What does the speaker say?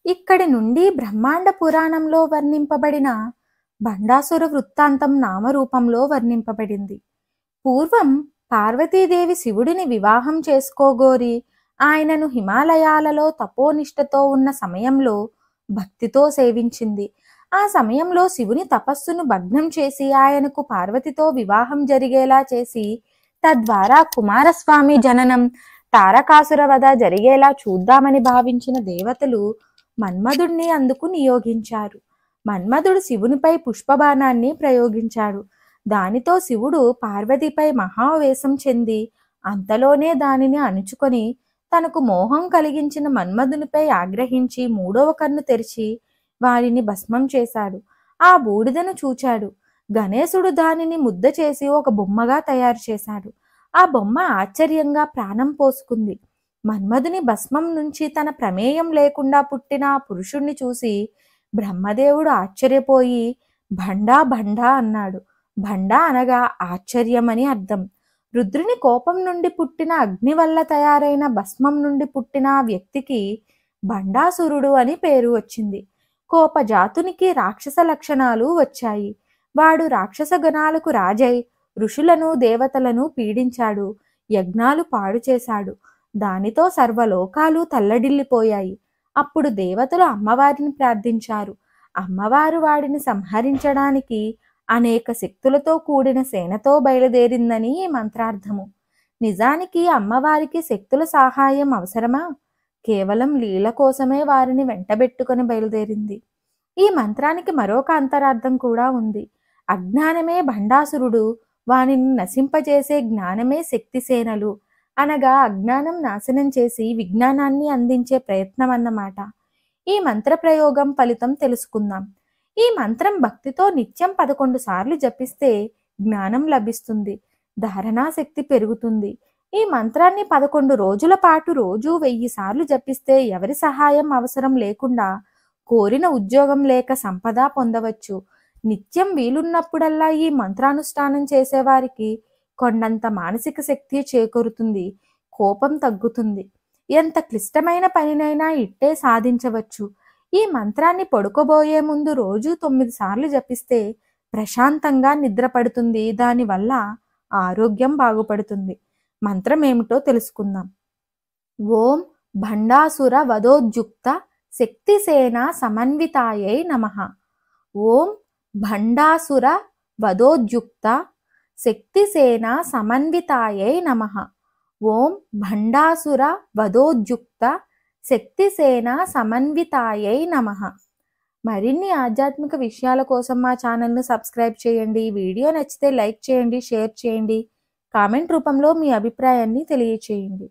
ఇక్కడి నుండి బ్రహ్మాండ పురాణంలో వర్ణింపబడిన భండాసుర వృత్తాంతం నామరూపంలో వర్ణింపబడింది. పూర్వం పార్వతీదేవి శివుడిని వివాహం చేసుకోగోరి ఆయనను హిమాలయాలలో తపోనిష్టతో ఉన్న సమయంలో భక్తితో సేవించింది. ఆ సమయంలో శివుని తపస్సును భగ్నం చేసి ఆయనకు పార్వతితో వివాహం జరిగేలా చేసి తద్వారా కుమారస్వామి జననం, తారకాసుర వధ జరిగేలా చూద్దామని భావించిన దేవతలు మన్మధుడిని అందుకు నియోగించారు. మన్మధుడు శివునిపై పుష్పబాణాన్ని ప్రయోగించాడు. దానితో శివుడు పార్వతిపై మహావేశం చెంది అంతలోనే దానిని అణుచుకొని తనకు మోహం కలిగించిన మన్మధునిపై ఆగ్రహించి మూడవ కన్ను తెరిచి వారిని భస్మం చేశాడు. ఆ బూడిదను చూచాడు. గణేశుడు దానిని ముద్ద చేసి ఒక బొమ్మగా తయారు చేశాడు. ఆ బొమ్మ ఆశ్చర్యంగా ప్రాణం పోసుకుంది. మన్మధుని భస్మం నుంచి తన ప్రమేయం లేకుండా పుట్టిన ఆ పురుషుణ్ణి చూసి బ్రహ్మదేవుడు ఆశ్చర్యపోయి భండా భండా అన్నాడు. భండా అనగా ఆశ్చర్యమని అర్థం. రుద్రుని కోపం నుండి పుట్టిన అగ్ని వల్ల తయారైన భస్మం నుండి పుట్టిన ఆ వ్యక్తికి భండాసురుడు అని పేరు వచ్చింది. కోపజాతునికి రాక్షస లక్షణాలు వచ్చాయి. వాడు రాక్షస గణాలకు రాజై ఋషులను దేవతలను పీడించాడు. యజ్ఞాలు పాడు చేశాడు. దానితో సర్వలోకాలు తల్లడిల్లిపోయాయి. అప్పుడు దేవతలు అమ్మవారిని ప్రార్థించారు. అమ్మవారు వాడిని సంహరించడానికి అనేక శక్తులతో కూడిన సేనతో బయలుదేరిందని ఈ మంత్రార్థము. నిజానికి అమ్మవారికి శక్తుల సహాయం అవసరమా? కేవలం లీల కోసమే వారిని వెంటబెట్టుకొని బయలుదేరింది. ఈ మంత్రానికి మరొక అంతరార్థం కూడా ఉంది. అజ్ఞానమే భండాసురుడు, వానిని నశింపజేసే జ్ఞానమే శక్తి సేనలు. అనగా అజ్ఞానం నాశనం చేసి విజ్ఞానాన్ని అందించే ప్రయత్నం అన్నమాట. ఈ మంత్ర ప్రయోగం ఫలితం తెలుసుకుందాం. ఈ మంత్రం భక్తితో నిత్యం 11 సార్లు జపిస్తే జ్ఞానం లభిస్తుంది, ధారణా శక్తి పెరుగుతుంది. ఈ మంత్రాన్ని 11 రోజుల పాటు రోజు 1000 సార్లు జపిస్తే ఎవరి సహాయం అవసరం లేకుండా కోరిన ఉద్యోగం లేక సంపద పొందవచ్చు. నిత్యం వీలున్నప్పుడల్లా ఈ మంత్రానుష్ఠానం చేసేవారికి కొండంత మానసిక శక్తి చేకూరుతుంది, కోపం తగ్గుతుంది. ఎంత క్లిష్టమైన పనినైనా ఇట్టే సాధించవచ్చు. ఈ మంత్రాన్ని పడుకోబోయే ముందు రోజు 9 సార్లు జపిస్తే ప్రశాంతంగా నిద్ర పడుతుంది. దానివల్ల ఆరోగ్యం బాగుపడుతుంది. మంత్రం ఏమిటో తెలుసుకుందాం. ఓం భండాసుర వధోద్యుక్త శక్తిసేన సమన్వితాయై నమః. ఓం భండాసుర వధోద్యుక్త శక్తిసేన సమన్వితాయై నమః. ఓం భండాసుర వధోద్యుక్త శక్తిసేన సమన్వితాయై నమః. మరిన్ని ఆధ్యాత్మిక విషయాల కోసం మా ఛానల్ను సబ్స్క్రైబ్ చేయండి. వీడియో నచ్చితే లైక్ చేయండి, షేర్ చేయండి, కామెంట్ రూపంలో మీ అభిప్రాయాన్ని తెలియచేయండి.